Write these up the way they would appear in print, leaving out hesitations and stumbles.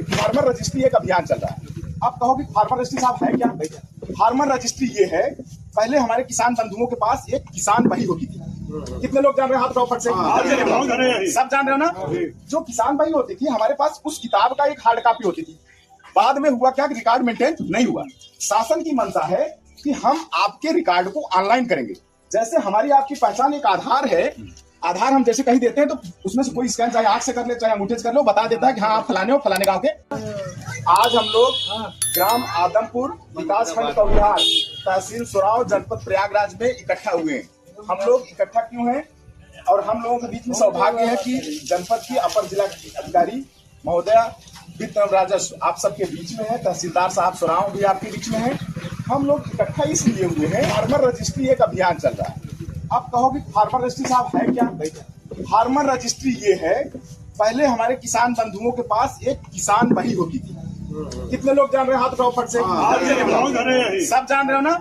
कि farmer registry एक अभियान चल रहा है। आप कहोगे फार्मर रजिस्ट्री साहब है क्या? फार्मर रजिस्ट्री ये है, पहले हमारे किसान बंधुओं के पास एक किसान बही होती थी। कितने लोग जान रहे हैं? हाथ उठाओ फट से। सब जान रहे हो ना? जो किसान बही होती थी हमारे पास, उस किताब का एक हार्ड कॉपी होती थी। बाद में हुआ क्या कि रिकॉर्ड मेंटेन नहीं हुआ। शासन की मंशा है कि हम आपके रिकॉर्ड को ऑनलाइन करेंगे। जैसे हमारी आपकी पहचान एक आधार है, आधार हम जैसे कहीं देते हैं तो उसमें से कोई स्कैन चाहे आंख से कर ले चाहे अंगूठे से कर लो, बता देता है कि हाँ आप फलाने हो, फलाने गांव के। आज हम लोग ग्राम आदमपुर विकास खंड कौलिहार, तहसील सोराव, जनपद प्रयागराज में इकट्ठा हुए हैं। हम लोग इकट्ठा क्यों हैं? और हम लोगों के बीच में सौभाग्य है कि जनपद की अपर जिला अधिकारी महोदया वित्त एवं राजस्व आप सबके बीच में है, तहसीलदार साहब सोराव भी आपके बीच में है। हम लोग इकट्ठा इसलिए हुए हैं, फार्मर रजिस्ट्री एक अभियान चल रहा है। आप कहोगे फार्मर रजिस्ट्री साहब है क्या? फार्मर रजिस्ट्री ये है, पहले हमारे किसान बंधुओं के पास एक किसान बही होती थी। कितने लोग जान रहे हैं? हाथ उठाओ फट से। सब जान रहे हो ना?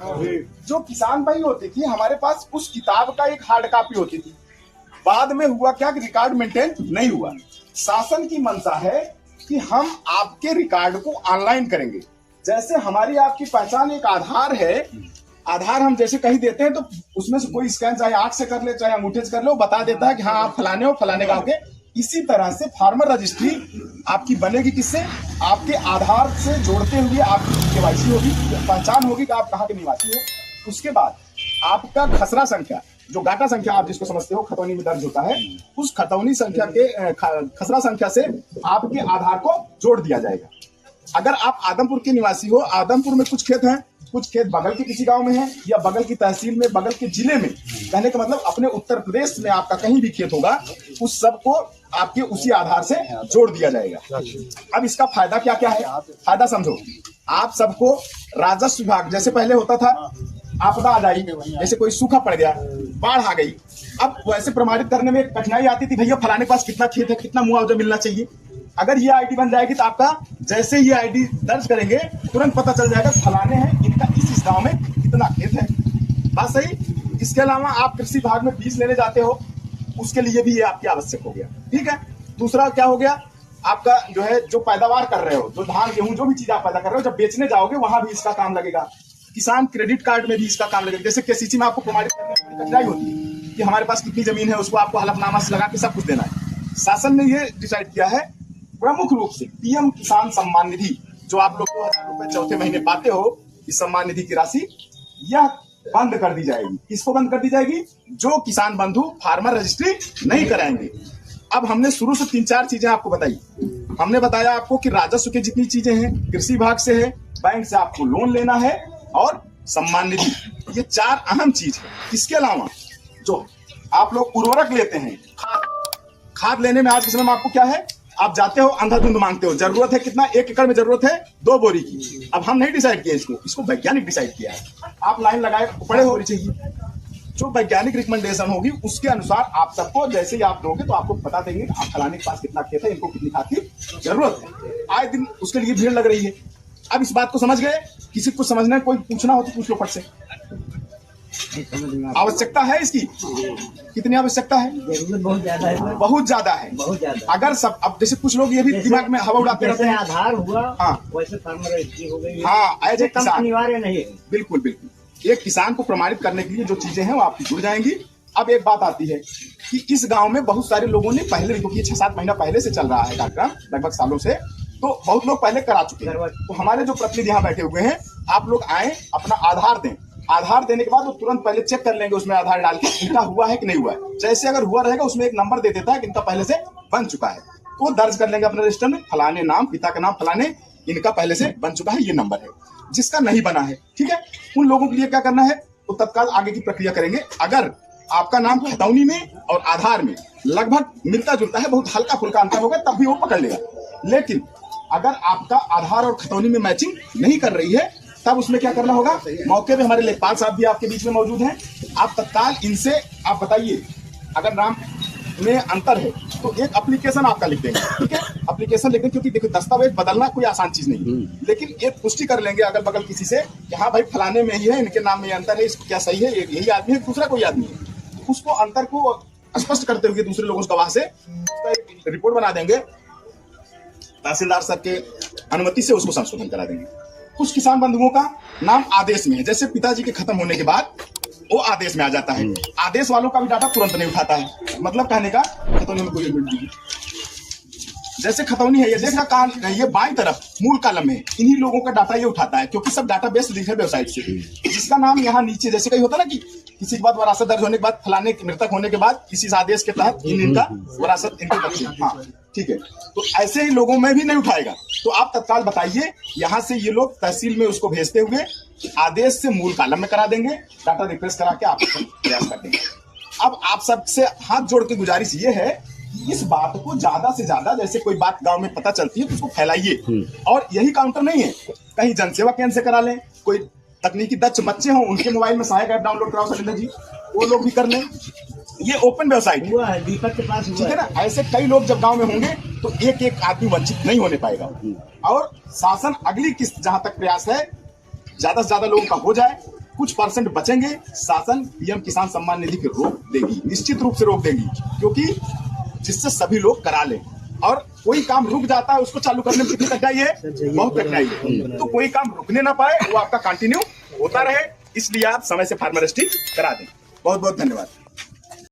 जो किसान बही होती थी हमारे पास, उस किताब का एक हार्ड कॉपी होती थी। बाद में हुआ क्या कि रिकॉर्ड मेंटेन नहीं हुआ। शासन की मंशा है कि हम आपके रिकॉर्ड को ऑनलाइन करेंगे। जैसे हमारी आपकी पहचान एक आधार है, आधार हम जैसे कहीं देते हैं तो उसमें से कोई स्कैन चाहे आंख से कर ले चाहे अंगूठे से कर लो, बता देता है कि हाँ आप फलाने हो, फलाने गांव के। इसी तरह से फार्मर रजिस्ट्री आपकी बनेगी किससे? आपके आधार से जोड़ते हुए आपकी केवाईसी होगी, पहचान होगी कि आप कहाँ के निवासी हो। उसके बाद आपका खसरा संख्या, जो गाटा संख्या आप जिसको समझते हो खतौनी में दर्ज होता है, उस खतौनी संख्या के खसरा संख्या से आपके आधार को जोड़ दिया जाएगा। अगर आप आदमपुर के निवासी हो, आदमपुर में कुछ खेत हैं, कुछ खेत बगल के किसी गांव में है या बगल की तहसील में, बगल के जिले में, कहने का मतलब अपने उत्तर प्रदेश में आपका कहीं भी खेत होगा, उस सब को आपके उसी आधार से जोड़ दिया जाएगा। अब इसका फायदा क्या क्या है? फायदा समझो। आप सबको राजस्व विभाग, जैसे पहले होता था आपदा आ जाई, जैसे कोई सूखा पड़ गया, बाढ़ आ गई, अब वैसे प्रमाणित करने में कठिनाई आती थी, भैया फलाने के पास कितना खेत है, कितना मुआवजा मिलना चाहिए। अगर ये आईडी बन जाएगी तो आपका जैसे ये आईडी दर्ज करेंगे तुरंत पता चल जाएगा फलाने हैं, इनका इस गांव में कितना खेत है। बात सही। इसके अलावा आप कृषि विभाग में बीज लेने जाते हो, उसके लिए भी ये आपकी आवश्यक हो गया। ठीक है। दूसरा क्या हो गया? आपका जो है, जो पैदावार कर रहे हो, जो धान गेहूं जो भी चीज आप पैदा कर रहे हो, जब बेचने जाओगे वहां भी इसका काम लगेगा। किसान क्रेडिट कार्ड में भी इसका काम लगेगा। जैसे केसीसी में आपको प्रमाणित करने में कठिनाई होती है कि हमारे पास कितनी जमीन है, उसको आपको हलफनामा से लगा के सब कुछ देना है। शासन ने ये डिसाइड किया है प्रमुख रूप से पीएम किसान सम्मान निधि, जो आप लोग 2000 रुपए चौथे महीने पाते हो, इस सम्मान निधि की राशि यह बंद कर दी जाएगी। किसको बंद कर दी जाएगी? जो किसान बंधु फार्मर रजिस्ट्री नहीं कराएंगे। अब हमने शुरू से 3-4 चीजें आपको बताई। हमने बताया आपको कि राजस्व की जितनी चीजें हैं कृषि विभाग से है, बैंक से आपको लोन लेना है और सम्मान निधि, ये 4 अहम चीज है। इसके अलावा जो आप लोग उर्वरक लेते हैं, खाद लेने में आज के समय में आपको क्या है, आप जाते हो अंधाधुंध मांगते हो, जरूरत है कितना, 1 एकड़ में जरूरत है 2 बोरी की। अब हम नहीं डिसाइड किया इसको वैज्ञानिक डिसाइड किया है। आप लाइन लगाए पड़े हो चाहिए, जो वैज्ञानिक रिकमेंडेशन होगी उसके अनुसार आप सबको जैसे ही आप दोगे तो आपको बता देंगे आप फलाने के पास कितना खेत है, इनको कितनी खाद की जरूरत है। आए दिन उसके लिए भीड़ लग रही है। अब इस बात को समझ गए? किसी को समझना है, कोई पूछना हो तो पूछ लो फट से। आवश्यकता है इसकी? कितनी आवश्यकता है? जरूरत बहुत ज्यादा है। बहुत ज्यादा है, बहुत ज्यादा। अगर सब, अब जैसे कुछ लोग ये भी दिमाग में हवा उड़ाते रहते हैं, आधार हुआ, हाँ वैसे फार्मर रजिस्ट्री हो गई। हाँ, एज ए किसान अनिवार्य नहीं है। बिल्कुल बिल्कुल। एक किसान को प्रमाणित करने के लिए जो चीजें हैं वो आपकी जुड़ जाएंगी। अब एक बात आती है कि इस गांव में बहुत सारे लोगों ने पहले, क्योंकि 6-7 महीना पहले से चल रहा है कार्यक्रम, लगभग सालों से, तो बहुत लोग पहले करा चुके हैं। तो हमारे जो प्रतिनिधि यहाँ बैठे हुए हैं, आप लोग आए, अपना आधार दें। आधार देने के बाद वो तुरंत पहले चेक कर लेंगे उसमें आधार डाल के इनका हुआ है कि नहीं हुआ है। जैसे अगर हुआ रहेगा उसमें एक नंबर दे देता है कि इनका पहले से बन चुका है, तो दर्ज कर लेंगे अपने रजिस्टर में, फलाने नाम, पिता का नाम फलाने, इनका पहले से बन चुका है, ये नंबर है। जिसका नहीं बना है, ठीक है, उन लोगों के लिए क्या करना है, तो तत्काल आगे की प्रक्रिया करेंगे। अगर आपका नाम खतौनी में और आधार में लगभग मिलता जुलता है, बहुत हल्का फुल्का अंतर होगा, तब भी वो पकड़ लेगा। लेकिन अगर आपका आधार और खतौनी में मैचिंग नहीं कर रही है, तब उसमें क्या करना होगा? मौके पे हमारे लेखपाल साहब भी आपके बीच में मौजूद हैं। आप तत्काल इनसे आप बताइए, अगर नाम में अंतर है तो एक एप्लीकेशन आपका लिख देंगे। ठीक है, एप्लीकेशन लिख देंगे, क्योंकि देखो दस्तावेज बदलना कोई आसान चीज नहीं है। लेकिन ये पुष्टि कर लेंगे अगल बगल किसी से कि हाँ भाई फलाने में ही है, इनके नाम में अंतर है, इसको क्या सही है, यही आदमी है, दूसरा कोई आदमी है। उसको अंतर को स्पष्ट करते हुए दूसरे लोगों से गवाह से उसका एक रिपोर्ट बना देंगे। तहसीलदार सर के अनुमति से उसको संशोधन करा देंगे। कुछ किसान बंधुओं का नाम आदेश में है, जैसे पिताजी के खत्म होने के बाद वो आदेश में आ जाता है। आदेश वालों का भी डाटा तुरंत नहीं उठाता है, मतलब कहने का खतौनी में कोई जैसे खतौनी है, ये देखना कान ये बाईं तरफ मूल कॉलम में इन्हीं लोगों का डाटा ये उठाता है, क्योंकि सब डाटा बेस लिंक है वेबसाइट से। जिसका नाम यहाँ नीचे जैसे कहीं होता ना कि किसी के बाद वरासत दर्ज होने के बाद फलाने मृतक होने के बाद किसी आदेश के तहत इनका वरासत इनके बच्चे, हाँ ठीक है, तो ऐसे ही लोगों में भी नहीं उठाएगा। तो आप तत्काल बताइए, यहाँ से ये लोग तहसील में उसको भेजते हुए आदेश से मूल कॉलम में करा देंगे, डाटा रिफ्रेश करा के आप प्रयास कर देंगे। अब आप सबसे हाथ जोड़ के गुजारिश ये है, इस बात को ज्यादा से ज्यादा, जैसे कोई बात गांव में पता चलती है तो उसको फैलाइए। और यही काउंटर नहीं है, कहीं जनसेवा केंद्र से करा लें, कोई तकनीकी दक्ष बच्चे हों उनके मोबाइल में सहायक ऐप डाउनलोड कराओ सलिंदर जी, वो लोग भी कर लें। ये ओपन वेबसाइट हुआ है, दीपक के पास ठीक है ना। ऐसे कई लोग जब गांव में होंगे तो एक एक आदमी वंचित नहीं होने पाएगा। और शासन अगली किस्त जहां तक प्रयास है ज्यादा से ज्यादा लोगों का हो जाए, कुछ परसेंट बचेंगे, शासन पीएम किसान सम्मान निधि की रोक देगी, निश्चित रूप से रोक देगी, क्योंकि जिससे सभी लोग करा लें। और कोई काम रुक जाता है उसको चालू करने में कितनी कठिनाई है, बहुत कठिनाई है। तो कोई काम रुकने ना पाए, वो आपका कंटिन्यू होता रहे, इसलिए आप समय से फार्मर रजिस्ट्री करा दें। बहुत बहुत धन्यवाद।